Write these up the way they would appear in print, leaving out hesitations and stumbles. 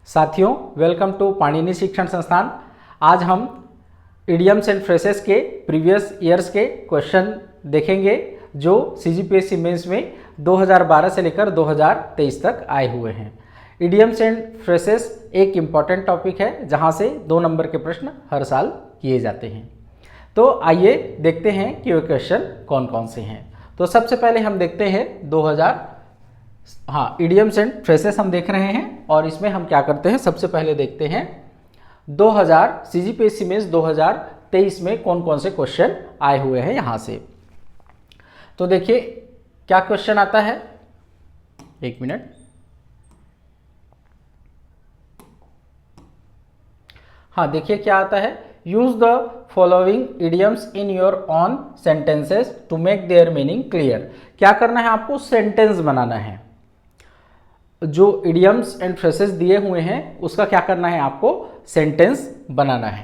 साथियों, welcome to Panini शिक्षण संस्थान। आज हम इडियम्स एंड फ्रेसेस के प्रीवियस ईयर्स के क्वेश्चन देखेंगे जो सीजीपीएससी मेंस में 2012 से लेकर 2023 तक आए हुए हैं। इडियम्स एंड फ्रेसेस एक इम्पॉर्टेंट टॉपिक है जहां से 2 नंबर के प्रश्न हर साल किए जाते हैं। तो आइए देखते हैं कि वो क्वेश्चन कौन कौन से हैं। तो सबसे पहले हम देखते हैं इडियम्स एंड फ्रेसेस हम देख रहे हैं और इसमें हम क्या करते हैं, सबसे पहले देखते हैं 2000 सीजीपीएससी में 2023 में कौन कौन से क्वेश्चन आए हुए हैं यहां से। तो देखिए क्या क्वेश्चन आता है, एक मिनट। हाँ, देखिए क्या आता है, use the following idioms in your own sentences to make their meaning clear. क्या करना है आपको, सेंटेंस बनाना है। जो इडियम्स एंड फ्रेसेस दिए हुए हैं उसका क्या करना है आपको, सेंटेंस बनाना है।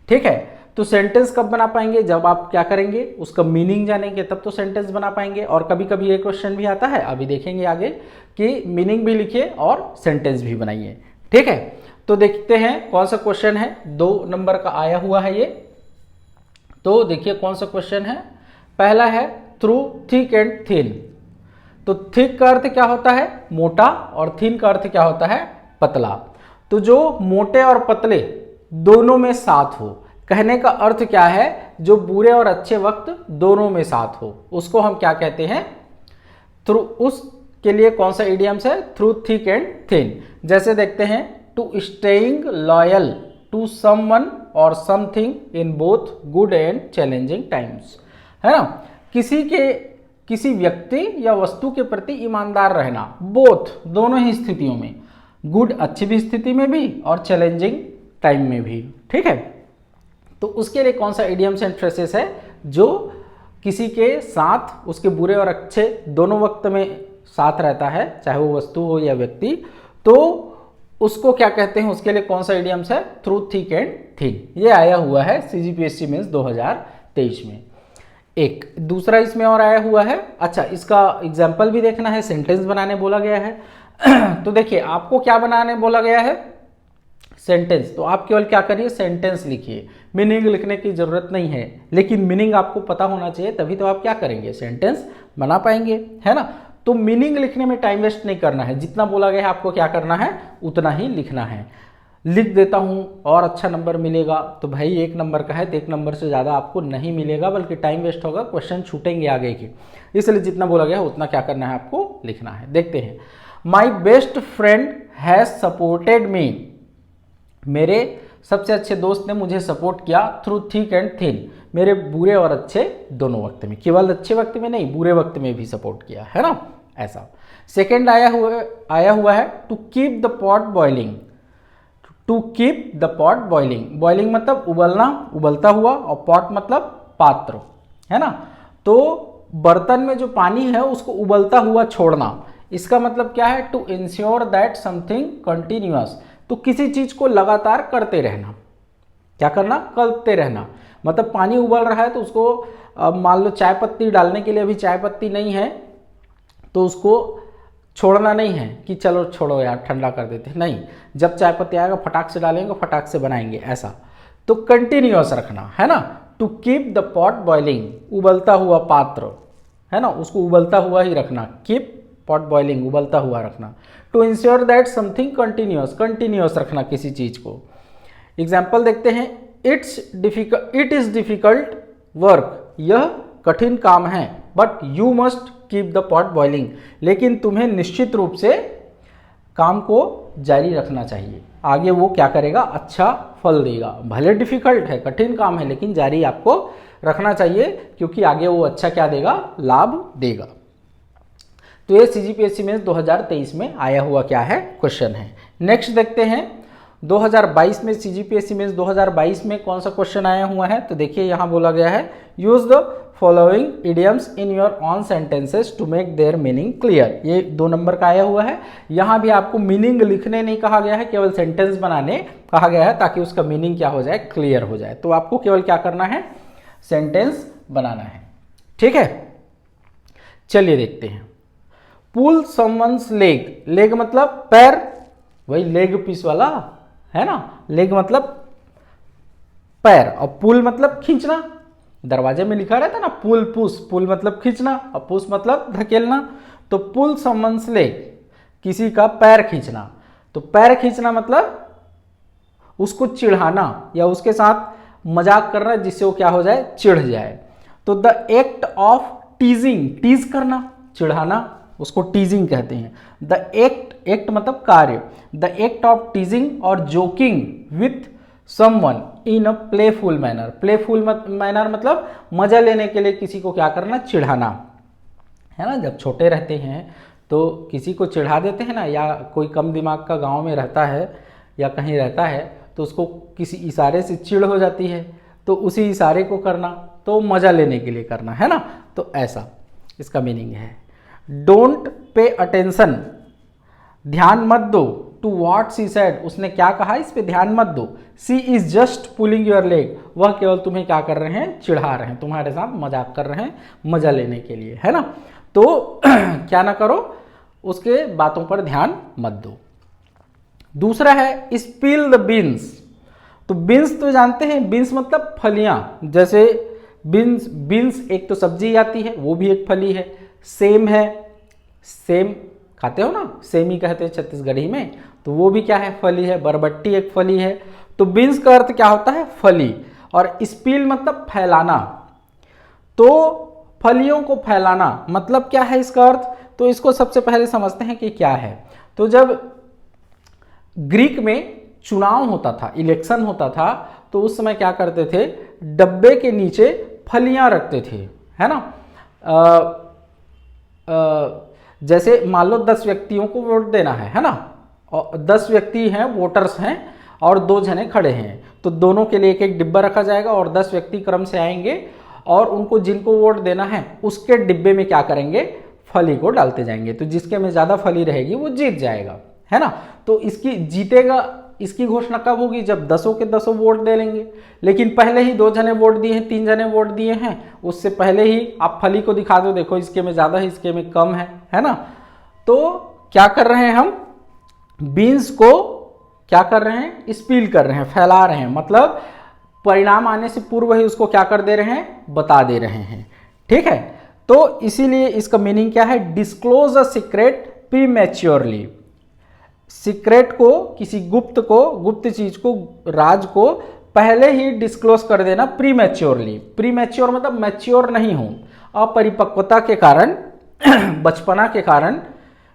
ठीक है, तो सेंटेंस कब बना पाएंगे, जब आप क्या करेंगे, उसका मीनिंग जानेंगे तब तो सेंटेंस बना पाएंगे। और कभी कभी ये क्वेश्चन भी आता है, अभी देखेंगे आगे, कि मीनिंग भी लिखिए और सेंटेंस भी बनाइए। ठीक है, तो देखते हैं कौन सा क्वेश्चन है, 2 नंबर का आया हुआ है ये। तो देखिए कौन सा क्वेश्चन है। पहला है थ्रू थिक एंड थिन। तो थिक का अर्थ क्या होता है, मोटा, और थिन का अर्थ क्या होता है, पतला। तो जो मोटे और पतले दोनों में साथ हो, कहने का अर्थ क्या है, जो बुरे और अच्छे वक्त दोनों में साथ हो, उसको हम क्या कहते हैं, थ्रू। उसके लिए कौन सा इडियम्स है, थ्रू थिक एंड थिन। जैसे देखते हैं, to staying loyal to someone or something in both good and challenging times, है ना। किसी व्यक्ति या वस्तु के प्रति ईमानदार रहना, बोथ दोनों ही स्थितियों में, गुड अच्छी भी स्थिति में भी और चैलेंजिंग टाइम में भी। ठीक है, तो उसके लिए कौन सा इडियम्स एंड फ्रेसेस है जो किसी के साथ, उसके बुरे और अच्छे दोनों वक्त में साथ रहता है, चाहे वो वस्तु हो या व्यक्ति, तो उसको क्या कहते हैं, उसके लिए कौन सा इडियम्स है, थ्रू थिक एंड थिन। ये आया हुआ है सीजीपीएससी मेंस 2023 में। एक दूसरा इसमें और आया हुआ है। अच्छा, इसका एग्जाम्पल भी देखना है, सेंटेंस बनाने बोला गया है। तो देखिए आपको क्या बनाने बोला गया है, सेंटेंस। तो आप केवल क्या करिए, सेंटेंस लिखिए, मीनिंग लिखने की जरूरत नहीं है, लेकिन मीनिंग आपको पता होना चाहिए, तभी तो आप क्या करेंगे, सेंटेंस बना पाएंगे, है ना। तो मीनिंग लिखने में टाइम वेस्ट नहीं करना है, जितना बोला गया है आपको क्या करना है, उतना ही लिखना है। लिख देता हूं और अच्छा नंबर मिलेगा, तो भाई 1 नंबर का है तो 1 नंबर से ज़्यादा आपको नहीं मिलेगा, बल्कि टाइम वेस्ट होगा, क्वेश्चन छूटेंगे आगे के। इसलिए जितना बोला गया है उतना क्या करना है, आपको लिखना है। देखते हैं, my best friend has supported me. मेरे सबसे अच्छे दोस्त ने मुझे सपोर्ट किया, थ्रू थिक एंड थिन, मेरे बुरे और अच्छे दोनों वक्त में, केवल अच्छे वक्त में नहीं, बुरे वक्त में भी सपोर्ट किया, है ना, ऐसा। सेकेंड आया हुआ है to keep the pot boiling. To keep the pot boiling, boiling मतलब उबलना, उबलता हुआ, और पॉट मतलब पात्र, है ना। तो बर्तन में जो पानी है उसको उबलता हुआ छोड़ना, इसका मतलब क्या है, to ensure that something continuous. तो किसी चीज को लगातार करते रहना, क्या करना, करते रहना। मतलब पानी उबल रहा है तो उसको मान लो चाय पत्ती डालने के लिए अभी चाय पत्ती नहीं है, तो उसको छोड़ना नहीं है कि चलो छोड़ो यार ठंडा कर देते, नहीं, जब चाय पत्ती आएगा फटाक से डालेंगे, फटाक से बनाएंगे, ऐसा। तो कंटिन्यूअस रखना, है ना। To keep the pot boiling, उबलता हुआ पात्र, है ना, उसको उबलता हुआ ही रखना, कीप पॉट बॉइलिंग, उबलता हुआ रखना। To ensure that something continuous, continuous रखना किसी चीज को। एग्जाम्पल देखते हैं, इट इज डिफिकल्ट वर्क, यह कठिन काम है, but you must keep the pot boiling, लेकिन तुम्हें निश्चित रूप से काम को जारी रखना चाहिए, आगे वो क्या करेगा, अच्छा फल देगा। भले डिफिकल्ट है, कठिन काम है, लेकिन जारी आपको रखना चाहिए, क्योंकि आगे वो अच्छा क्या देगा, लाभ देगा। तो ये सीजीपीएससी में 2023 में आया हुआ क्या है, क्वेश्चन है। नेक्स्ट देखते हैं 2022 में, सीजीपीएससी में 2022 में कौन सा क्वेश्चन आया हुआ है। तो देखिए यहां बोला गया है, use the following idioms in your own sentences to make their meaning clear. ये 2 नंबर का आया हुआ है। यहां भी आपको मीनिंग लिखने नहीं कहा गया है, केवल सेंटेंस बनाने कहा गया है, ताकि उसका मीनिंग क्या हो जाए, क्लियर हो जाए। तो आपको केवल क्या करना है, सेंटेंस बनाना है। ठीक है, चलिए देखते हैं। पुल समवन्स लेग, लेग मतलब पैर, वही लेग पीस वाला है ना। लेग मतलब पैर और पुल मतलब खींचना। दरवाजे में लिखा रहता ना पुल पुश, पुल मतलब खींचना और पुश मतलब धकेलना। तो पुल समवन्स लेग, किसी का पैर खींचना। तो पैर खींचना मतलब उसको चिढ़ाना या उसके साथ मजाक करना जिससे वो क्या हो जाए, चिढ़ जाए। तो the act of teasing, tease करना, चिढ़ाना, उसको टीजिंग कहते हैं। द एक्ट, एक्ट मतलब कार्य, द एक्ट ऑफ टीजिंग और joking with someone in a playful manner. Playful manner मतलब मजा लेने के लिए किसी को क्या करना, चिढ़ाना, है ना। जब छोटे रहते हैं तो किसी को चिढ़ा देते हैं ना, या कोई कम दिमाग का गांव में रहता है या कहीं रहता है तो उसको किसी इशारे से चिढ़ हो जाती है, तो उसी इशारे को करना, तो मजा लेने के लिए करना, है ना। तो ऐसा इसका मीनिंग है। डोंट पे अटेंशन, ध्यान मत दो, टू व्हाट सी सेड, उसने क्या कहा इस पे ध्यान मत दो। She is just pulling your leg, वह केवल तुम्हें क्या कर रहे हैं, चिढ़ा रहे हैं, तुम्हारे साथ मजाक कर रहे हैं, मजा लेने के लिए, है ना। तो क्या ना करो, उसके बातों पर ध्यान मत दो। दूसरा है स्पिल द बीन्स। तो बीन्स तो जानते हैं, बीन्स मतलब फलियां, जैसे बीन्स, बीन्स एक तो सब्जी आती है, वो भी एक फली है। सेम है, सेम खाते हो ना, सेम ही कहते हैं छत्तीसगढ़ी में, तो वो भी क्या है, फली है। बरबट्टी एक फली है। तो बीन्स का अर्थ क्या होता है, फली। और स्पिल मतलब फैलाना, तो फलियों को फैलाना मतलब क्या है इसका अर्थ। तो इसको सबसे पहले समझते हैं कि क्या है। तो जब ग्रीक में चुनाव होता था, इलेक्शन होता था, तो उस समय क्या करते थे, डब्बे के नीचे फलियां रखते थे, है ना। जैसे मान लो 10 व्यक्तियों को वोट देना है ना, और 10 व्यक्ति हैं, वोटर्स हैं, और 2 जने खड़े हैं, तो दोनों के लिए एक एक डिब्बा रखा जाएगा और 10 व्यक्ति क्रम से आएंगे और उनको जिनको वोट देना है उसके डिब्बे में क्या करेंगे, फली को डालते जाएंगे। तो जिसके में ज़्यादा फली रहेगी वो जीत जाएगा, है ना। तो इसकी जीतेगा, इसकी घोषणा कब होगी, जब 10 के 10 वोट दे लेंगे। लेकिन पहले ही 2 जने वोट दिए हैं, 3 जने वोट दिए हैं, उससे पहले ही आप फली को दिखा दो, देखो इसके में ज़्यादा है, इसके में कम है ना। तो क्या कर रहे हैं हम, बीन्स को क्या कर रहे हैं, स्पिल कर रहे हैं, फैला रहे हैं, मतलब परिणाम आने से पूर्व ही उसको क्या कर दे रहे हैं, बता दे रहे हैं, ठीक है। तो इसीलिए इसका मीनिंग क्या है, डिस्क्लोज अ सीक्रेट प्रीमैच्योरली। सीक्रेट को, किसी गुप्त को, गुप्त चीज को, राज को पहले ही डिस्क्लोज कर देना प्रीमैच्योरली। प्रीमैच्योर मतलब मैच्योर नहीं हो, अपरिपक्वता के कारण बचपना के कारण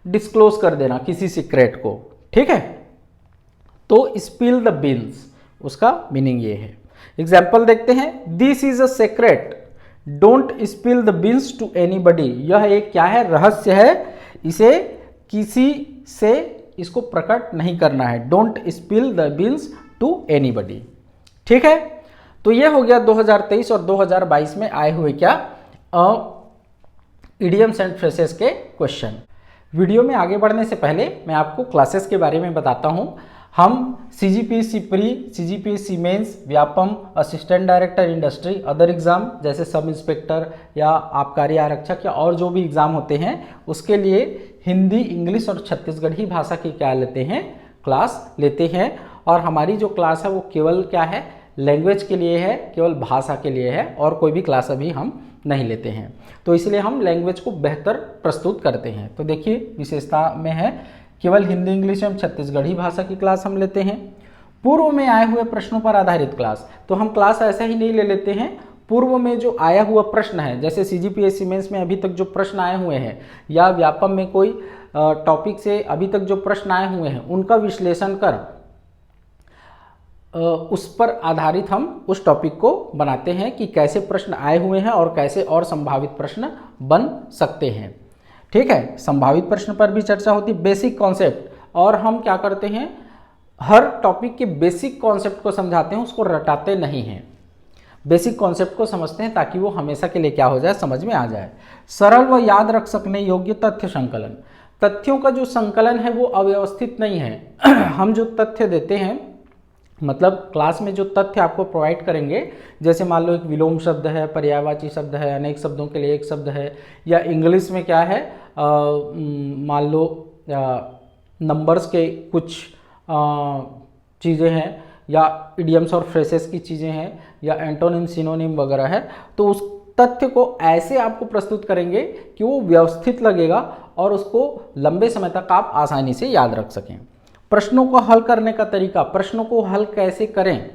डिस्क्लोज कर देना किसी सीक्रेट को, ठीक है। तो स्पिल द बीन्स, उसका मीनिंग ये है। एग्जाम्पल देखते हैं, this is a secret, don't spill the beans to anybody. यह एक क्या है, रहस्य है, इसे किसी से इसको प्रकट नहीं करना है। Don't spill the beans to anybody, ठीक है। तो ये हो गया 2023 और 2022 में आए हुए क्या, इडियम्स एंड फ्रेजेस के क्वेश्चन। वीडियो में आगे बढ़ने से पहले मैं आपको क्लासेस के बारे में बताता हूं। हम CGPSC pre, CGPSC mains, Vyapam, assistant director industry, other exam जैसे सब इंस्पेक्टर या आबकारी आरक्षक या और जो भी एग्जाम होते हैं उसके लिए हिंदी, इंग्लिश और छत्तीसगढ़ी भाषा की क्या लेते हैं, क्लास लेते हैं। और हमारी जो क्लास है वो केवल क्या है, लैंग्वेज के लिए है, केवल भाषा के लिए है, और कोई भी क्लास अभी हम नहीं लेते हैं। तो इसलिए हम लैंग्वेज को बेहतर प्रस्तुत करते हैं। तो देखिए विशेषता में है, केवल हिंदी, इंग्लिश एवं छत्तीसगढ़ी भाषा की क्लास हम लेते हैं। पूर्व में आए हुए प्रश्नों पर आधारित क्लास, तो हम क्लास ऐसे ही नहीं ले लेते हैं, पूर्व में जो आया हुआ प्रश्न है, जैसे सीजीपीएससी मेंस में अभी तक जो प्रश्न आए हुए हैं या व्यापम में कोई टॉपिक से अभी तक जो प्रश्न आए हुए हैं उनका विश्लेषण कर उस पर आधारित हम उस टॉपिक को बनाते हैं कि कैसे प्रश्न आए हुए हैं और कैसे और संभावित प्रश्न बन सकते हैं, ठीक है। संभावित प्रश्न पर भी चर्चा होती, बेसिक कॉन्सेप्ट, और हम क्या करते हैं, हर टॉपिक के बेसिक कॉन्सेप्ट को समझाते हैं, उसको रटाते नहीं हैं, बेसिक कॉन्सेप्ट को समझते हैं ताकि वो हमेशा के लिए क्या हो जाए, समझ में आ जाए। सरल व याद रख सकने योग्य तथ्य संकलन, तथ्यों का जो संकलन है वो अव्यवस्थित नहीं है। हम जो तथ्य देते हैं, मतलब क्लास में जो तथ्य आपको प्रोवाइड करेंगे, जैसे मान लो एक विलोम शब्द है, पर्यायवाची शब्द है, अनेक शब्दों के लिए एक शब्द है, या इंग्लिश में क्या है, मान लो नंबर्स के कुछ चीज़ें हैं या इडियम्स और फ्रेसेस की चीज़ें हैं या एंटोनिम सिनोनिम वगैरह है, तो उस तथ्य को ऐसे आपको प्रस्तुत करेंगे कि वो व्यवस्थित लगेगा और उसको लंबे समय तक आप आसानी से याद रख सकें। प्रश्नों को हल करने का तरीका, प्रश्नों को हल कैसे करें,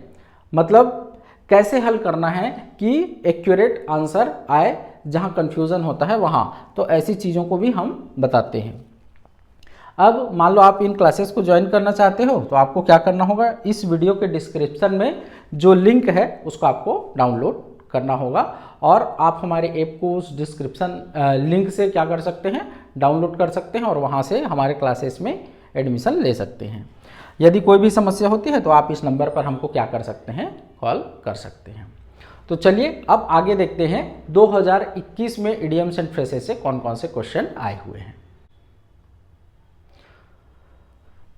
मतलब कैसे हल करना है कि एक्यूरेट आंसर आए, जहां कंफ्यूजन होता है वहां, तो ऐसी चीज़ों को भी हम बताते हैं। अब मान लो आप इन क्लासेस को ज्वाइन करना चाहते हो तो आपको क्या करना होगा, इस वीडियो के डिस्क्रिप्शन में जो लिंक है उसको आपको डाउनलोड करना होगा और आप हमारे ऐप को उस डिस्क्रिप्शन लिंक से क्या कर सकते हैं, डाउनलोड कर सकते हैं और वहाँ से हमारे क्लासेस में एडमिशन ले सकते हैं। यदि कोई भी समस्या होती है तो आप इस नंबर पर हमको क्या कर सकते हैं, कॉल कर सकते हैं। तो चलिए अब आगे देखते हैं 2021 में इडियम्स एंड फ्रेसेस से कौन कौन से क्वेश्चन आए हुए हैं।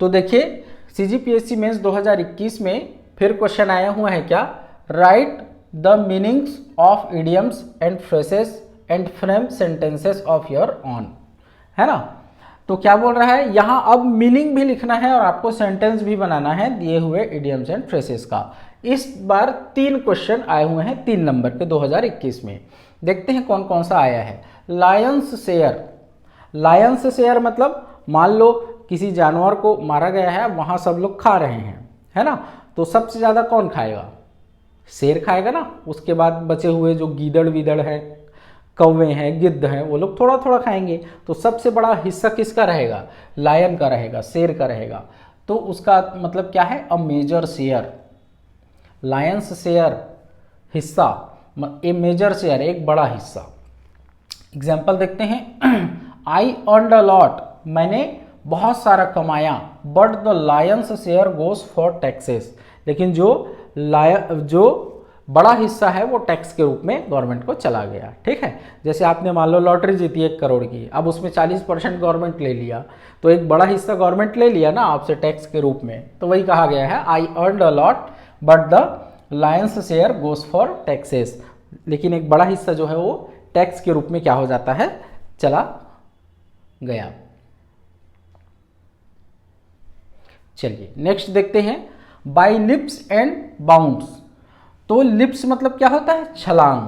तो देखिए CGPSC मेंस 2021 में फिर क्वेश्चन आया हुआ है क्या, write the meanings of idioms and phrases and frame sentences of your own, है ना। तो क्या बोल रहा है यहाँ, अब मीनिंग भी लिखना है और आपको सेंटेंस भी बनाना है दिए हुए इडियम्स एंड फ्रेसेस का। इस बार 3 क्वेश्चन आए हुए हैं 3 नंबर के 2021 में। देखते हैं कौन कौन सा आया है। लायंस शेयर, लायंस शेयर मतलब मान लो किसी जानवर को मारा गया है, वहां सब लोग खा रहे हैं, है ना, तो सबसे ज्यादा कौन खाएगा, शेर खाएगा ना। उसके बाद बचे हुए जो गीदड़ वीदड़ है, कौवे हैं, गिद्ध हैं, वो लोग थोड़ा थोड़ा खाएंगे। तो सबसे बड़ा हिस्सा किसका रहेगा, लायन का रहेगा, शेर का रहेगा। तो उसका मतलब क्या है, a major share, lion's share हिस्सा, ए मेजर शेयर एक बड़ा हिस्सा। एग्जाम्पल देखते हैं, आई अर्नड अ लॉट, मैंने बहुत सारा कमाया, but the lion's share goes for taxes, लेकिन जो बड़ा हिस्सा है वो टैक्स के रूप में गवर्नमेंट को चला गया। ठीक है, जैसे आपने मान लो लॉटरी जीती 1 करोड़ की, अब उसमें 40% गवर्नमेंट ले लिया, तो एक बड़ा हिस्सा गवर्नमेंट ले लिया ना आपसे टैक्स के रूप में। तो वही कहा गया है, I earned a lot but the lion's share goes for taxes, लेकिन एक बड़ा हिस्सा जो है वो टैक्स के रूप में क्या हो जाता है, चला गया। चलिए नेक्स्ट देखते हैं, बाई लिप्स एंड बाउंड्स। तो लिप्स मतलब क्या होता है, छलांग,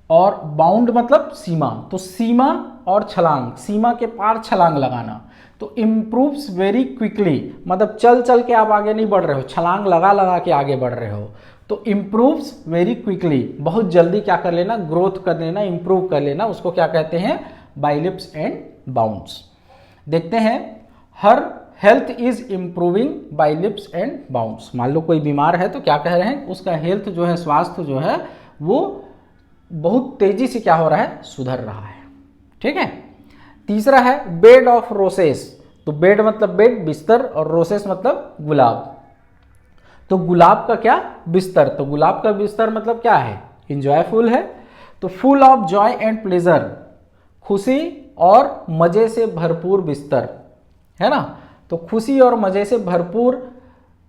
और बाउंड मतलब सीमा। तो सीमा और छलांग, सीमा के पार छलांग लगाना। तो इम्प्रूव्स वेरी क्विकली, मतलब चल चल के आप आगे नहीं बढ़ रहे हो, छलांग लगा लगा के आगे बढ़ रहे हो। तो इम्प्रूव्स वेरी क्विकली, बहुत जल्दी क्या कर लेना, ग्रोथ कर लेना, इम्प्रूव कर लेना, उसको क्या कहते हैं, बाई लिप्स एंड बाउंड्स। देखते हैं, her health is improving by leaps and bounds. मान लो कोई बीमार है तो क्या कह रहे हैं, उसका हेल्थ जो है, स्वास्थ्य जो है वो बहुत तेजी से क्या हो रहा है, सुधर रहा है। ठीक है। तीसरा है बेड ऑफ रोसेस। तो बेड मतलब बेड, बिस्तर, और रोसेस मतलब गुलाब। तो गुलाब का क्या, बिस्तर। तो गुलाब का बिस्तर मतलब क्या है, इंजॉयफुल है। तो full of Joy and pleasure, खुशी और मजे से भरपूर बिस्तर, है ना। तो खुशी और मजे से भरपूर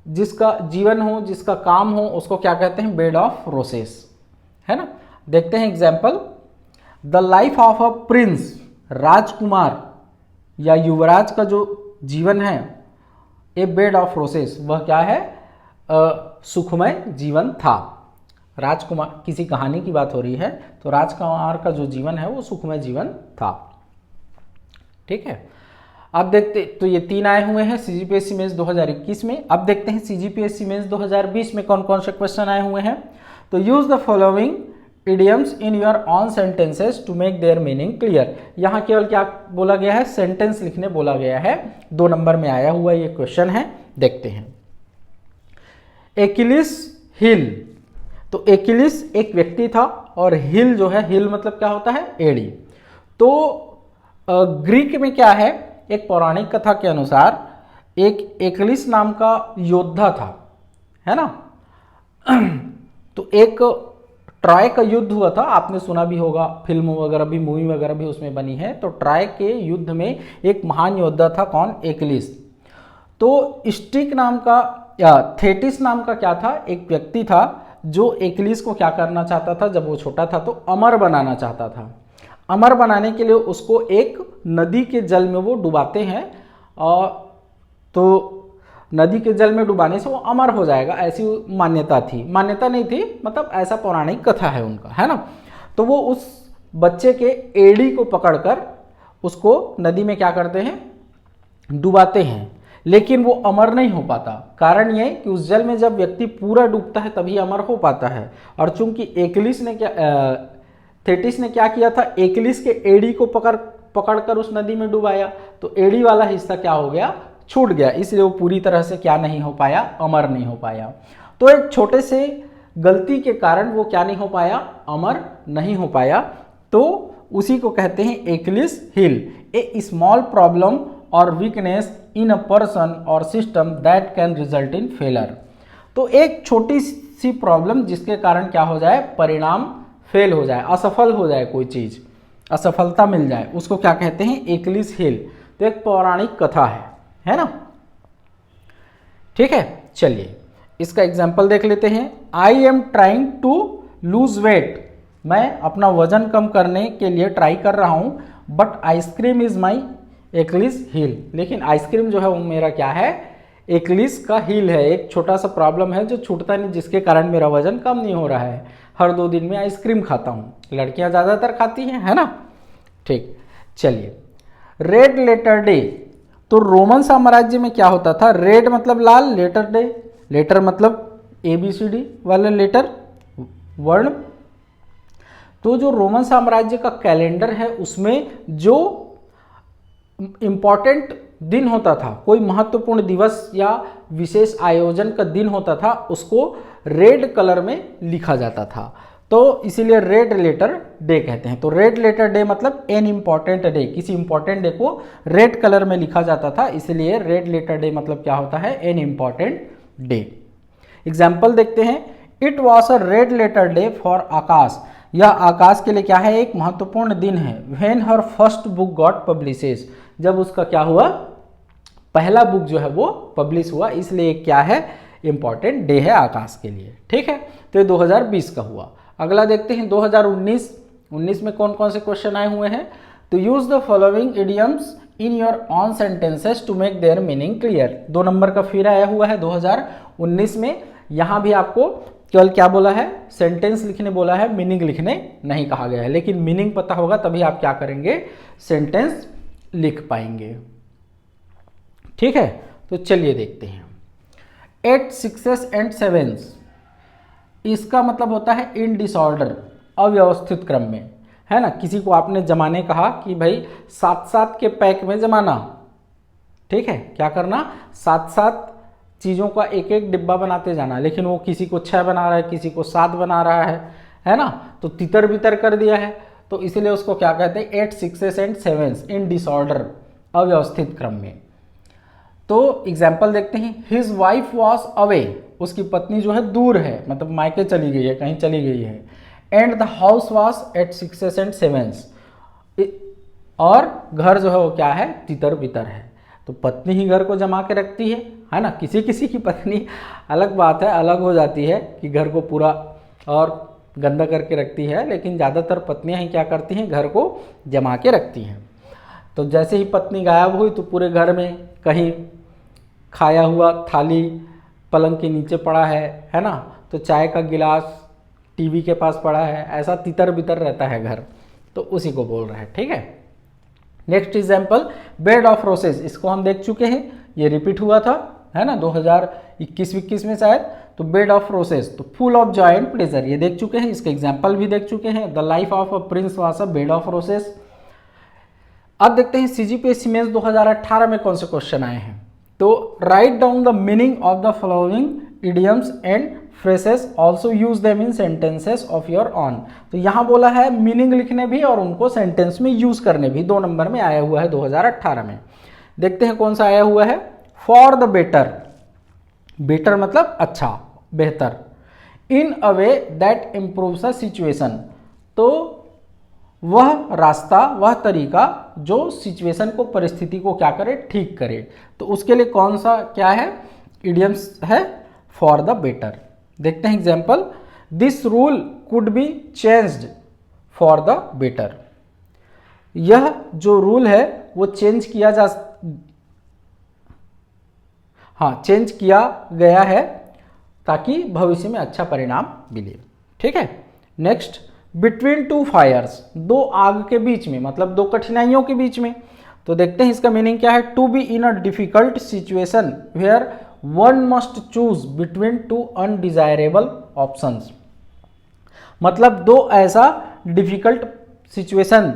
जिसका जीवन हो, जिसका काम हो, उसको क्या कहते हैं, बेड ऑफ रोसेस, है ना। देखते हैं example, the life of a prince, राजकुमार या युवराज का जो जीवन है, ए बेड ऑफ रोसेस, वह क्या है, सुखमय जीवन था। राजकुमार, किसी कहानी की बात हो रही है, तो राजकुमार का जो जीवन है वो सुखमय जीवन था। ठीक है। अब देखते, तो ये 3 आए हुए हैं CGPSC मेंस 2021 में। अब देखते हैं CGPSC मेंस 2020 में कौन कौन से क्वेश्चन आए हुए हैं। तो use the following idioms in your own sentences to make their meaning clear. यहाँ केवल क्या बोला गया है, सेंटेंस लिखने बोला गया है। 2 नंबर में आया हुआ ये क्वेश्चन है, देखते हैं। एकिलिस हिल। तो एकिलिस एक व्यक्ति था और हिल जो है, हिल मतलब क्या होता है, एड़ी। तो ग्रीक में क्या है, एक पौराणिक कथा के अनुसार एक एकिलिस नाम का योद्धा था, है ना। तो एक ट्रॉय का युद्ध हुआ था, आपने सुना भी होगा, फिल्म वगैरह भी, मूवी वगैरह भी उसमें बनी है। तो ट्रॉय के युद्ध में एक महान योद्धा था, कौन, एकिलिस। तो स्टिक नाम का या थेटिस नाम का क्या था, एक व्यक्ति था जो एकिलिस को क्या करना चाहता था, जब वो छोटा था तो अमर बनाना चाहता था। अमर बनाने के लिए उसको एक नदी के जल में वो डुबाते हैं, और तो नदी के जल में डुबाने से वो अमर हो जाएगा, ऐसी मान्यता थी, मान्यता नहीं थी मतलब ऐसा पौराणिक कथा है उनका, है ना। तो वो उस बच्चे के एड़ी को पकड़कर उसको नदी में क्या करते हैं, डुबाते हैं, लेकिन वो अमर नहीं हो पाता। कारण ये कि उस जल में जब व्यक्ति पूरा डूबता है तभी अमर हो पाता है। और चूंकि थेटिस ने क्या किया था, एक्लिस के एड़ी को पकड़कर उस नदी में डुबाया, तो एड़ी वाला हिस्सा क्या हो गया, छूट गया, इसलिए वो पूरी तरह से क्या नहीं हो पाया, अमर नहीं हो पाया। तो एक छोटे से गलती के कारण वो क्या नहीं हो पाया, अमर नहीं हो पाया। तो उसी को कहते हैं एक्लिस हिल, ए स्मॉल प्रॉब्लम और वीकनेस इन अ पर्सन और system that can result in failure. तो एक छोटी सी प्रॉब्लम जिसके कारण क्या हो जाए, परिणाम फेल हो जाए, असफल हो जाए, कोई चीज असफलता मिल जाए, उसको क्या कहते हैं, एक्लिस हिल। तो एक पौराणिक कथा है ना। ठीक है, चलिए इसका एग्जाम्पल देख लेते हैं। I am trying to lose weight, मैं अपना वजन कम करने के लिए ट्राई कर रहा हूं, but ice cream is my Achilles heel, लेकिन आइसक्रीम जो है वो मेरा क्या है, एक्लिस का हील है। एक छोटा सा प्रॉब्लम है जो छूटता नहीं, जिसके कारण मेरा वजन कम नहीं हो रहा है। हर 2 दिन में आइसक्रीम खाता हूँ, लड़कियां ज़्यादातर खाती हैं, है ना। ठीक, चलिए रेड लेटर डे, तो रोमन साम्राज्य में क्या होता था, रेड मतलब लाल, लेटर डे, लेटर मतलब ABCD वाले लेटर वर्ण। तो जो रोमन साम्राज्य का कैलेंडर है उसमें जो इंपॉर्टेंट दिन होता था, कोई महत्वपूर्ण दिवस या विशेष आयोजन का दिन होता था, उसको रेड कलर में लिखा जाता था, तो इसीलिए रेड लेटर डे कहते हैं। तो रेड लेटर डे मतलब एन इंपॉर्टेंट डे, किसी इंपॉर्टेंट डे को रेड कलर में लिखा जाता था, इसलिए रेड लेटर डे मतलब क्या होता है, एन इंपॉर्टेंट डे। एग्जाम्पल देखते हैं, it was a red letter day for Akash, यह आकाश के लिए क्या है, एक महत्वपूर्ण दिन है। When her first book got publishes, जब उसका क्या हुआ, पहला बुक जो है वो पब्लिश हुआ, इसलिए क्या है, इंपॉर्टेंट डे है आकाश के लिए। ठीक है, तो ये 2020 का हुआ। अगला देखते हैं 2019 में कौन कौन से क्वेश्चन आए हुए हैं। तो use the following idioms in your own sentences to make their meaning clear. 2 number का फिर आया हुआ है 2019 में। यहाँ भी आपको केवल क्या बोला है, सेंटेंस लिखने बोला है, मीनिंग लिखने नहीं कहा गया है, लेकिन मीनिंग पता होगा तभी आप क्या करेंगे, सेंटेंस लिख पाएंगे। ठीक है, तो चलिए देखते हैं 8 6 एंड 7, इसका मतलब होता है इन डिसऑर्डर, अव्यवस्थित क्रम में, है ना। किसी को आपने जमाने कहा कि भाई 7-7 के पैक में जमाना, ठीक है, क्या करना, 7-7 चीज़ों का एक एक डिब्बा बनाते जाना, लेकिन वो किसी को 6 बना रहा है, किसी को 7 बना रहा है ना, तो तितर बितर कर दिया है, तो इसीलिए उसको क्या कहते हैं, 8 6 एंड 7 इन डिसऑर्डर, अव्यवस्थित क्रम में। तो एग्जाम्पल देखते हैं, हिज वाइफ वॉज अवे, उसकी पत्नी जो है दूर है, मतलब मायके चली गई है, कहीं चली गई है। And the house was at 6 and 7, और घर जो है वो क्या है, तितर बितर है। तो पत्नी ही घर को जमा के रखती है ना। किसी किसी की पत्नी अलग बात है, अलग हो जाती है कि घर को पूरा और गंदा करके रखती है, लेकिन ज़्यादातर पत्नियां ही क्या करती हैं, घर को जमा के रखती हैं। तो जैसे ही पत्नी गायब हुई तो पूरे घर में कहीं खाया हुआ थाली पलंग के नीचे पड़ा है ना, तो चाय का गिलास टीवी के पास पड़ा है, ऐसा तितर बितर रहता है घर, तो उसी को बोल रहा है। ठीक है, नेक्स्ट एग्जाम्पल, बेड ऑफ रोसेस, इसको हम देख चुके हैं, ये रिपीट हुआ था, है ना, 2021-21 में शायद। तो बेड ऑफ रोसेस, तो full of Joy and pleasure, ये देख चुके हैं, इसके एग्जाम्पल भी देख चुके हैं। The life of a Prince was a bed of रोसेस। अब देखते हैं CGPSC मेंस 2018 में कौन से क्वेश्चन आए हैं। तो write down the meaning of the following idioms and phrases, also use them in sentences of your own. तो यहाँ बोला है मीनिंग लिखने भी और उनको सेंटेंस में यूज करने भी, 2 नंबर में आया हुआ है 2018 में। देखते हैं कौन सा आया हुआ है, फॉर द बेटर, बेटर मतलब अच्छा, बेहतर, in a way that improves a situation, तो वह रास्ता, वह तरीका जो सिचुएशन को, परिस्थिति को क्या करे, ठीक करे। तो उसके लिए कौन सा क्या है, इडियम्स है, फॉर द बेटर। देखते हैं example, this rule could be changed for the better, यह जो रूल है वो चेंज किया जा, हाँ, चेंज किया गया है ताकि भविष्य में अच्छा परिणाम मिले। ठीक है। नेक्स्ट, बिटवीन टू फायर्स, दो आग के बीच में, मतलब दो कठिनाइयों के बीच में। तो देखते हैं इसका मीनिंग क्या है। To be in a difficult situation where one must choose between two undesirable options, मतलब दो ऐसा डिफिकल्ट सिचुएशन,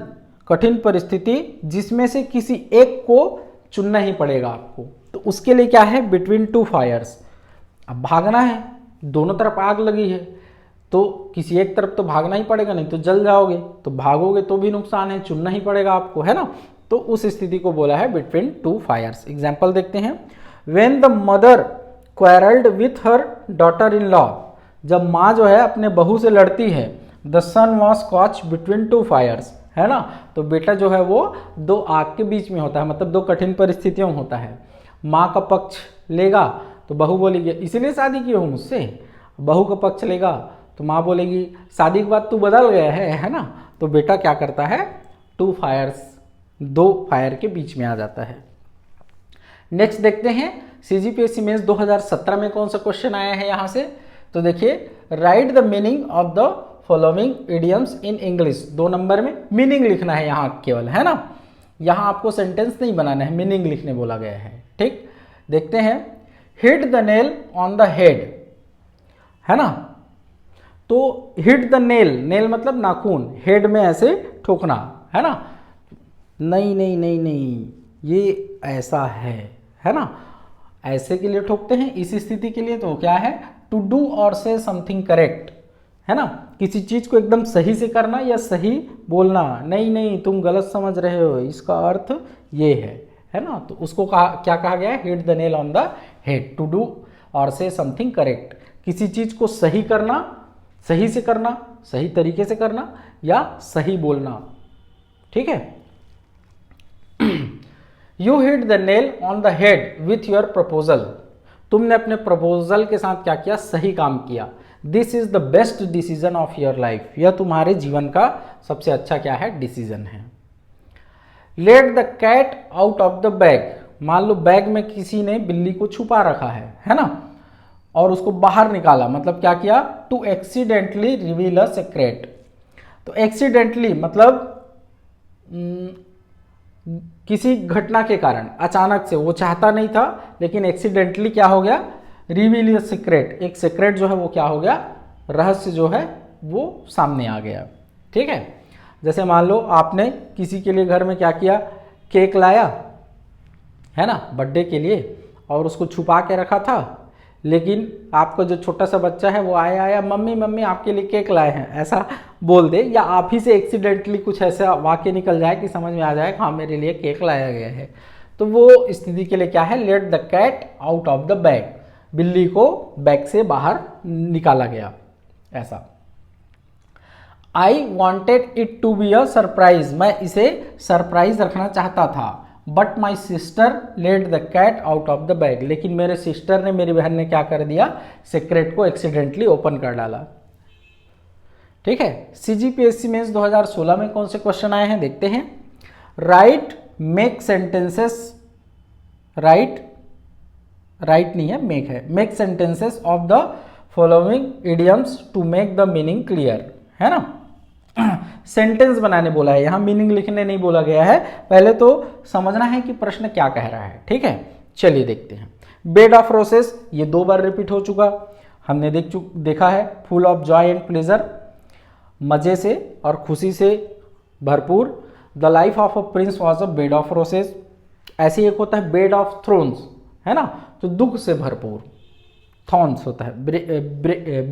कठिन परिस्थिति जिसमें से किसी एक को चुनना ही पड़ेगा आपको। तो उसके लिए क्या है, बिटवीन टू फायर्स। अब भागना है, दोनों तरफ आग लगी है, तो किसी एक तरफ तो भागना ही पड़ेगा, नहीं तो जल जाओगे। तो भागोगे तो भी नुकसान है, चुनना ही पड़ेगा आपको, है ना। तो उस स्थिति को बोला है बिटवीन टू फायर्स। एग्जाम्पल देखते हैं। When the mother quarrelled with her daughter in law, जब माँ जो है अपने बहू से लड़ती है। The son was caught between two fires, है ना। तो बेटा जो है वो दो आग के बीच में होता है, मतलब दो कठिन परिस्थितियों में होता है। माँ का पक्ष लेगा तो बहू बोलेगी इसीलिए शादी की हो मुझसे, बहू का पक्ष लेगा तो माँ बोलेगी शादी के बाद तू बदल गया है ना। तो बेटा क्या करता है, टू फायर्स, दो फायर के बीच में आ जाता है। नेक्स्ट देखते हैं सीजीपीएससी मेंस 2017 में कौन सा क्वेश्चन आया है यहाँ से। तो देखिए, right the meaning of the following idioms in English. 2 number में मीनिंग लिखना है यहाँ केवल, है ना। यहाँ आपको सेंटेंस नहीं बनाना है, मीनिंग लिखने बोला गया है। ठीक, देखते हैं। Hit the nail on the head, है ना। तो हिट द नेल, नेल मतलब नाखून, हेड में ऐसे ठोकना, है ना। नहीं नहीं नहीं नहीं, ये ऐसा है ना। ऐसे के लिए ठोकते हैं, इस स्थिति के लिए तो क्या है, टू डू और से समथिंग करेक्ट, है ना। किसी चीज को एकदम सही से करना या सही बोलना, नहीं नहीं तुम गलत समझ रहे हो, इसका अर्थ ये है ना। तो उसको क्या कहा गया है, hit the nail on the head, to do और से समथिंग करेक्ट। किसी चीज को सही करना, सही से करना, सही तरीके से करना या सही बोलना। ठीक है। You hit the nail on the head with your proposal, तुमने अपने प्रपोजल के साथ क्या किया, सही काम किया। This is the best decision of your life, यह तुम्हारे जीवन का सबसे अच्छा क्या है, डिसीजन है। Let the cat out of the bag, मान लो बैग में किसी ने बिल्ली को छुपा रखा है ना, और उसको बाहर निकाला, मतलब क्या किया, to accidentally reveal a secret. तो एक्सीडेंटली मतलब किसी घटना के कारण, अचानक से, वो चाहता नहीं था लेकिन एक्सीडेंटली क्या हो गया, रिवील अ सीक्रेट, एक सीक्रेट जो है वो क्या हो गया, रहस्य जो है वो सामने आ गया। ठीक है। जैसे मान लो आपने किसी के लिए घर में क्या किया, केक लाया, है ना, बर्थडे के लिए, और उसको छुपा के रखा था, लेकिन आपका जो छोटा सा बच्चा है वो आया मम्मी मम्मी आपके लिए केक लाए हैं, ऐसा बोल दे, या आप ही से एक्सीडेंटली कुछ ऐसा वाक्य निकल जाए कि समझ में आ जाए हाँ मेरे लिए केक लाया गया है। तो वो स्थिति के लिए क्या है, let the cat out of the bag, बिल्ली को बैग से बाहर निकाला गया, ऐसा। I wanted it to be a surprise, मैं इसे सरप्राइज रखना चाहता था। But my sister let the cat out of the bag, लेकिन मेरे सिस्टर ने, मेरी बहन ने क्या कर दिया, सीक्रेट को एक्सीडेंटली ओपन कर डाला। ठीक है। सीजीपीएससी मेंस 2016 में कौन से क्वेश्चन आए हैं देखते हैं। राइट मेक सेंटेंसेस, राइट नहीं है, मेक है, make sentences of the following idioms to make the meaning clear, है ना। सेंटेंस बनाने बोला है, यहाँ मीनिंग लिखने नहीं बोला गया है। पहले तो समझना है कि प्रश्न क्या कह रहा है। ठीक है, चलिए देखते हैं। बेड ऑफ रोसेस, ये 2 बार रिपीट हो चुका, हमने देखा है। Full of Joy and pleasure, मजे से और खुशी से भरपूर। The life of a Prince was a bed of रोसेस। ऐसे एक होता है बेड ऑफ थ्रोन्स, है ना, तो दुख से भरपूर, थॉर्न्स होता है,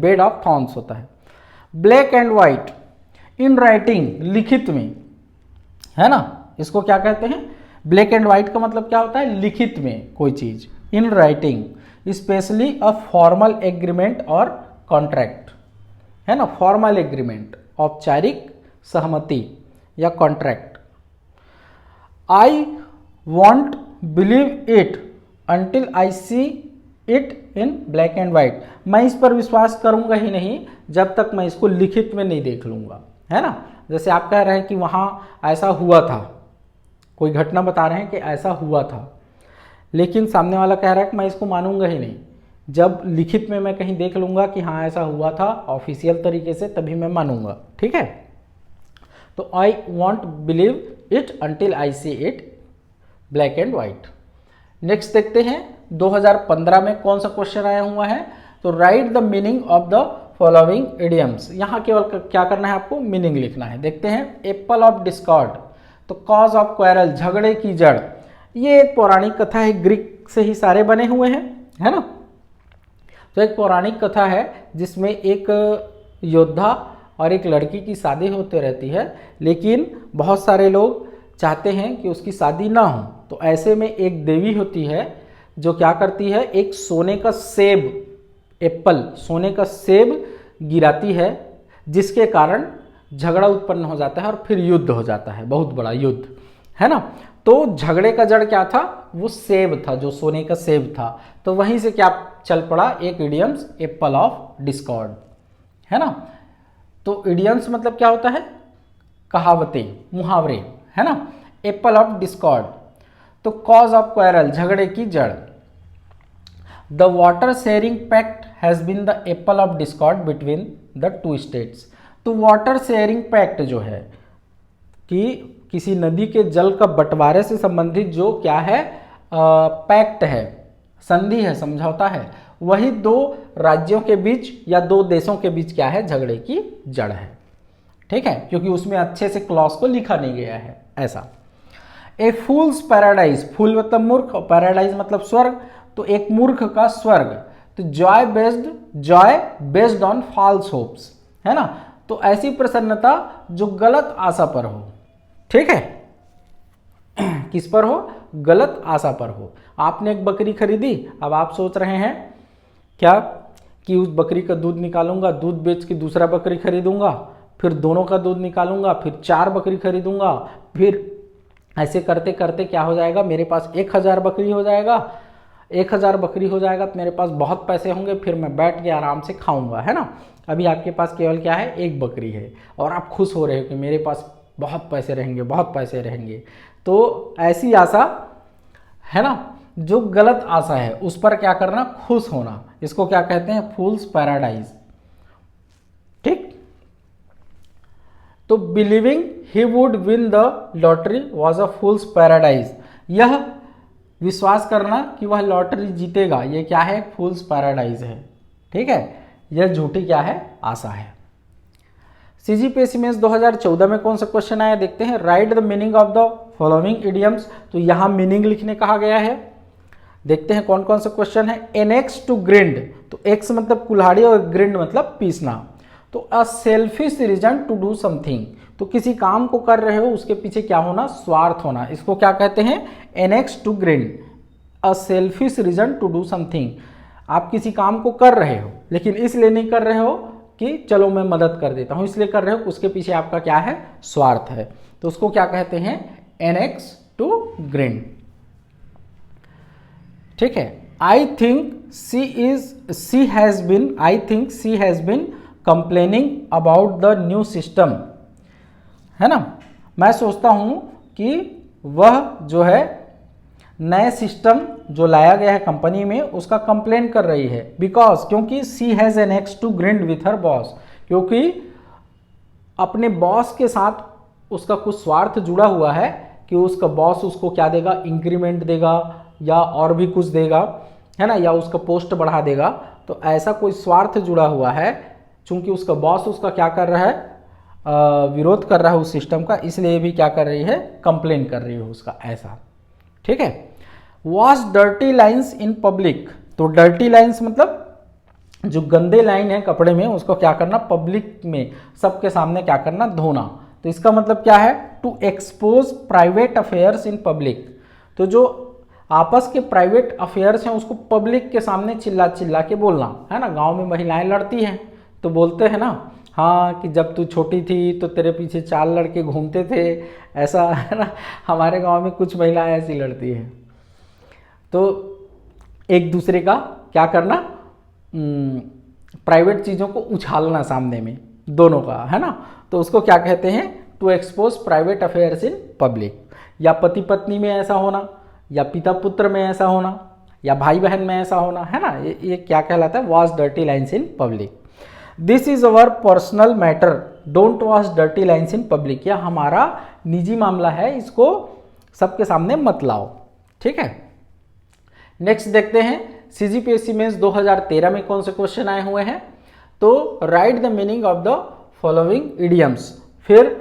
बेड ऑफ थॉर्न्स होता है। Black and white, in writing, लिखित में, है ना, इसको क्या कहते हैं, ब्लैक एंड व्हाइट का मतलब क्या होता है, लिखित में कोई चीज, in writing, specially a formal agreement और कॉन्ट्रैक्ट, है ना, फॉर्मल एग्रीमेंट, औपचारिक सहमति या contract. I won't believe it until I see it in black and white, मैं इस पर विश्वास करूंगा ही नहीं जब तक मैं इसको लिखित में नहीं देख लूंगा, है ना। जैसे आप कह रहे हैं कि वहां ऐसा हुआ था, कोई घटना बता रहे हैं कि ऐसा हुआ था, लेकिन सामने वाला कह रहा है कि मैं इसको मानूंगा ही नहीं, जब लिखित में मैं कहीं देख लूंगा कि हाँ ऐसा हुआ था ऑफिशियल तरीके से, तभी मैं मानूंगा। ठीक है, तो I won't believe it until I see it black and white. Next देखते हैं 2015 में कौन सा क्वेश्चन आया हुआ है। तो right the meaning of the following idioms. यहाँ केवल क्या करना है, आपको मीनिंग लिखना है। देखते हैं एप्पल ऑफ डिस्कॉर्ड, तो कॉज ऑफ क्वेरल, झगड़े की जड़। ये एक पौराणिक कथा है, ग्रीक से ही सारे बने हुए हैं, है ना। तो एक पौराणिक कथा है जिसमें एक योद्धा और एक लड़की की शादी होते रहती है, लेकिन बहुत सारे लोग चाहते हैं कि उसकी शादी ना हो। तो ऐसे में एक देवी होती है जो क्या करती है, एक सोने का सेब, एप्पल, सोने का सेब गिराती है, जिसके कारण झगड़ा उत्पन्न हो जाता है और फिर युद्ध हो जाता है, बहुत बड़ा युद्ध, है ना। तो झगड़े का जड़ क्या था, वो सेब था, जो सोने का सेब था। तो वहीं से क्या चल पड़ा, एक इडियम्स एप्पल ऑफ डिस्कॉर्ड, है ना। तो इडियम्स मतलब क्या होता है, कहावतें, मुहावरे, है ना। एप्पल ऑफ डिस्कॉर्ड, तो कॉज ऑफ क्वेरल, झगड़े की जड़। The water sharing pact has been the apple of discord between the two states. तो वाटर शेयरिंग पैक्ट जो है कि किसी नदी के जल का बंटवारे से संबंधित जो क्या है, पैक्ट है, संधि है, समझौता है, वही दो राज्यों के बीच या दो देशों के बीच क्या है, झगड़े की जड़ है। ठीक है, क्योंकि उसमें अच्छे से क्लॉज को लिखा नहीं गया है ऐसा। ए फूल्स पैराडाइज, फूल मतलब मूर्ख, पैराडाइज मतलब स्वर्ग, तो एक मूर्ख का स्वर्ग। तो joy based on false hopes, है ना। तो ऐसी प्रसन्नता जो गलत आशा पर हो। ठीक है, किस पर हो, गलत आशा पर हो। आपने एक बकरी खरीदी, अब आप सोच रहे हैं क्या कि उस बकरी का दूध निकालूंगा, दूध बेच के दूसरा बकरी खरीदूंगा, फिर दोनों का दूध निकालूंगा, फिर 4 बकरी खरीदूंगा, फिर ऐसे करते करते क्या हो जाएगा, मेरे पास 1000 बकरी हो जाएगा। 1000 बकरी हो जाएगा तो मेरे पास बहुत पैसे होंगे, फिर मैं बैठ के आराम से खाऊंगा, है ना। अभी आपके पास केवल क्या है, 1 बकरी है और आप खुश हो रहे हो कि मेरे पास बहुत पैसे रहेंगे, बहुत पैसे रहेंगे। तो ऐसी आशा, है ना, जो गलत आशा है उस पर क्या करना, खुश होना, इसको क्या कहते हैं, फूल्स पैराडाइज। ठीक, तो believing he would win the lottery was a fools paradise. यह विश्वास करना कि वह लॉटरी जीतेगा, ये क्या है, फूल्स पैराडाइज है। ठीक है, यह झूठी क्या है, आशा है। सीजीपीएससी मेंस 2014 में कौन सा क्वेश्चन आया, देखते हैं। Right the meaning of the following idioms. तो यहाँ मीनिंग लिखने कहा गया है। देखते हैं कौन कौन सा क्वेश्चन है। एनेक्स टू ग्रिंड, तो एक्स मतलब कुल्हाड़ी और ग्रिंड मतलब पीसना। तो a selfish reason to do something, तो किसी काम को कर रहे हो उसके पीछे क्या होना, स्वार्थ होना, इसको क्या कहते हैं, an axe to grind. A selfish reason to do something, आप किसी काम को कर रहे हो लेकिन इसलिए नहीं कर रहे हो कि चलो मैं मदद कर देता हूं, इसलिए कर रहे हो, उसके पीछे आपका क्या है, स्वार्थ है। तो उसको क्या कहते हैं, एनेक्स टू ग्रिंड। ठीक है, I think she has been complaining about the new system, है ना। मैं सोचता हूं कि वह जो है नए सिस्टम जो लाया गया है कंपनी में उसका कंप्लेन कर रही है। बिकॉज, क्योंकि she has an axe to grind with her boss, क्योंकि अपने बॉस के साथ उसका कुछ स्वार्थ जुड़ा हुआ है कि उसका बॉस उसको क्या देगा, इंक्रीमेंट देगा या और भी कुछ देगा, है ना, या उसका पोस्ट बढ़ा देगा। तो ऐसा कोई स्वार्थ जुड़ा हुआ है, चूंकि उसका बॉस उसका क्या कर रहा है, विरोध कर रहा है उस सिस्टम का, इसलिए भी क्या कर रही है, कंप्लेन कर रही है उसका, ऐसा। ठीक है, wash dirty lines in public, तो डर्टी लाइन्स मतलब जो गंदे लाइन है कपड़े में उसको क्या करना, पब्लिक में सबके सामने क्या करना, धोना। तो इसका मतलब क्या है, to expose private affairs in public, तो जो आपस के प्राइवेट अफेयर्स हैं उसको पब्लिक के सामने चिल्ला चिल्ला के बोलना, है ना। गांव में महिलाएं लड़ती हैं तो बोलते हैं ना, हाँ कि जब तू छोटी थी तो तेरे पीछे 4 लड़के घूमते थे, ऐसा, है ना। हमारे गांव में कुछ महिलाएं ऐसी लड़ती हैं। तो एक दूसरे का क्या करना, प्राइवेट चीज़ों को उछालना सामने में दोनों का, है ना। तो उसको क्या कहते हैं, to expose private affairs in public. या पति पत्नी में ऐसा होना, या पिता पुत्र में ऐसा होना, या भाई बहन में ऐसा होना, है ना, ये क्या कहलाता है, wash dirty lines in public. This is our personal matter, don't wash dirty lines in public, यह हमारा निजी मामला है, इसको सबके सामने मत लाओ, ठीक है। नेक्स्ट देखते हैं सीजीपीएससी मेंस 2013 में कौन से क्वेश्चन आए हुए हैं। तो right the meaning of the following idioms, फिर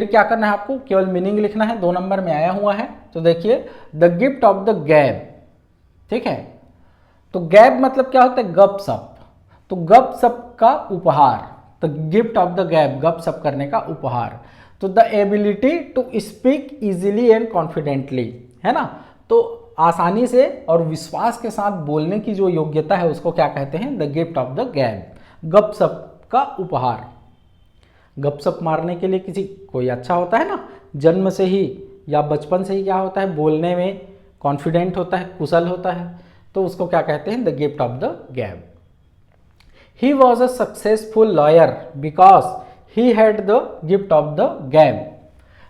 क्या करना है आपको, केवल मीनिंग लिखना है, 2 नंबर में आया हुआ है। तो देखिए, द गिफ्ट ऑफ द गैब, ठीक है। तो गैब मतलब क्या होता है, गप सप, तो गप सप का उपहार, द गिफ्ट ऑफ द गैब, गप सप करने का उपहार। तो the ability to speak easily and confidently, है ना, तो आसानी से और विश्वास के साथ बोलने की जो योग्यता है उसको क्या कहते हैं, द गिफ्ट ऑफ द गैब, गप सप का उपहार। गपशप मारने के लिए किसी कोई अच्छा होता है ना, जन्म से ही या बचपन से ही क्या होता है, बोलने में कॉन्फिडेंट होता है, कुशल होता है, तो उसको क्या कहते हैं, द गिफ्ट ऑफ द गैब। He was a successful lawyer because he had the gift of the गैब,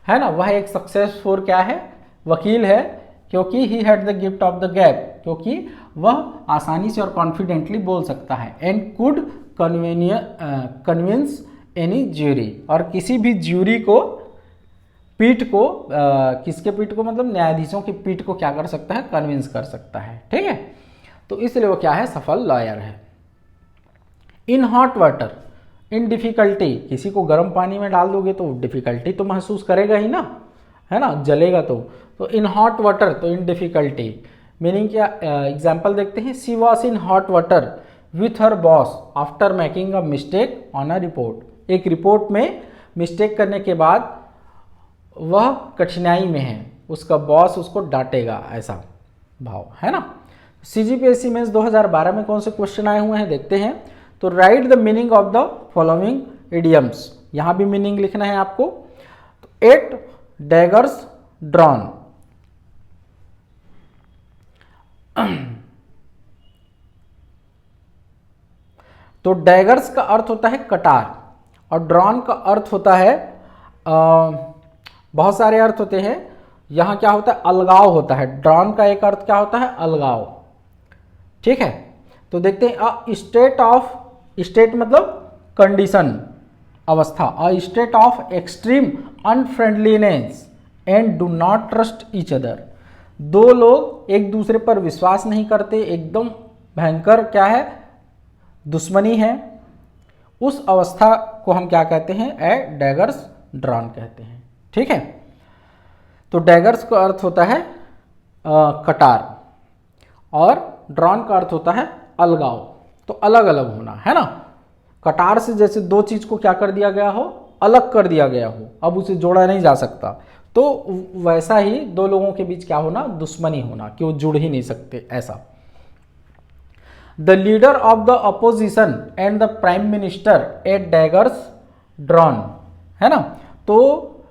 है ना, वह एक सक्सेसफुल क्या है, वकील है, क्योंकि he had the gift of the गैब, क्योंकि वह आसानी से और कॉन्फिडेंटली बोल सकता है। And could convince any jury, और किसी भी ज्यूरी को, पीठ को, किसके पीठ को, मतलब न्यायाधीशों की पीठ को क्या कर सकता है, कन्विंस कर सकता है, ठीक है। तो इसलिए वो क्या है, सफल लॉयर है। इन हॉट वाटर, इन डिफिकल्टी, किसी को गर्म पानी में डाल दोगे तो डिफिकल्टी तो महसूस करेगा ही ना, है ना, जलेगा तो इन हॉट वाटर, तो इन डिफिकल्टी, मीनिंग क्या, एग्जाम्पल देखते हैं। She was in hot water with her boss after making a mistake on a report, एक रिपोर्ट में मिस्टेक करने के बाद वह कठिनाई में है, उसका बॉस उसको डांटेगा, ऐसा भाव, है ना। सीजीपीएससी मेंस 2012 में कौन से क्वेश्चन आए हुए हैं देखते हैं। तो right the meaning of the following idioms, यहाँ भी मीनिंग लिखना है आपको। तो 8 डैगर्स ड्रॉन, तो डैगर्स का अर्थ होता है कटार, और ड्रॉन का अर्थ होता है, बहुत सारे अर्थ होते हैं, यहाँ क्या होता है, अलगाव होता है। ड्रॉन का एक अर्थ क्या होता है, अलगाव, ठीक है। तो देखते हैं, अ स्टेट ऑफ, स्टेट मतलब कंडीशन, अवस्था, a state of extreme unfriendliness and do not trust each other, दो लोग एक दूसरे पर विश्वास नहीं करते, एकदम भयंकर क्या है, दुश्मनी है, उस अवस्था को हम क्या कहते हैं, ए डैगर्स ड्रॉन कहते हैं, ठीक है। तो डैगर्स का अर्थ होता है कटार, और ड्रॉन का अर्थ होता है अलगाव, तो अलग अलग होना, है ना। कटार से जैसे दो चीज को क्या कर दिया गया हो, अलग कर दिया गया हो, अब उसे जोड़ा नहीं जा सकता, तो वैसा ही दो लोगों के बीच क्या होना, दुश्मनी होना, कि वो जुड़ ही नहीं सकते, ऐसा। The leader of the opposition and the prime minister eight daggers drawn, है ना। तो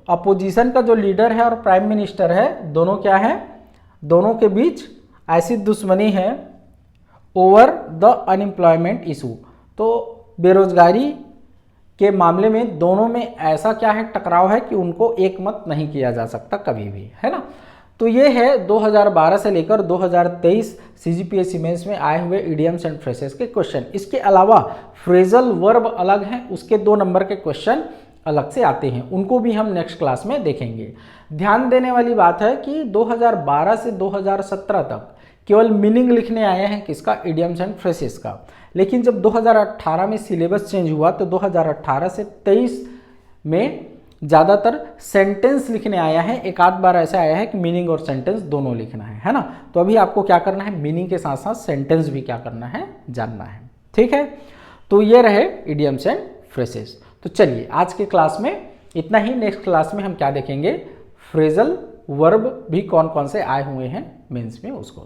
अपोजिशन का जो लीडर है और प्राइम मिनिस्टर है, दोनों क्या है, दोनों के बीच ऐसी दुश्मनी है, ओवर द अनएम्प्लॉयमेंट इशू, तो बेरोजगारी के मामले में दोनों में ऐसा क्या है, टकराव है कि उनको एक मत नहीं किया जा सकता कभी भी, है ना। तो ये है 2012 से लेकर 2023 सीजीपीएससी मेंस में आए हुए इडियम्स एंड फ्रेजेस के क्वेश्चन। इसके अलावा फ्रेजल वर्ब अलग हैं, उसके 2 नंबर के क्वेश्चन अलग से आते हैं, उनको भी हम नेक्स्ट क्लास में देखेंगे। ध्यान देने वाली बात है कि 2012 से 2017 तक केवल मीनिंग लिखने आए हैं किसका, इडियम्स एंड फ्रेजेस का, लेकिन जब 2018 में सिलेबस चेंज हुआ तो 2018 से 23 में ज़्यादातर सेंटेंस लिखने आया है, एक आध बार ऐसा आया है कि मीनिंग और सेंटेंस दोनों लिखना है ना। तो अभी आपको क्या करना है, मीनिंग के साथ साथ सेंटेंस भी क्या करना है, जानना है, ठीक है। तो ये रहे इडियम्स एंड फ्रेजेस। तो चलिए आज के क्लास में इतना ही, नेक्स्ट क्लास में हम क्या देखेंगे, फ्रेजल वर्ब भी कौन कौन से आए हुए हैं मेंस में, उसको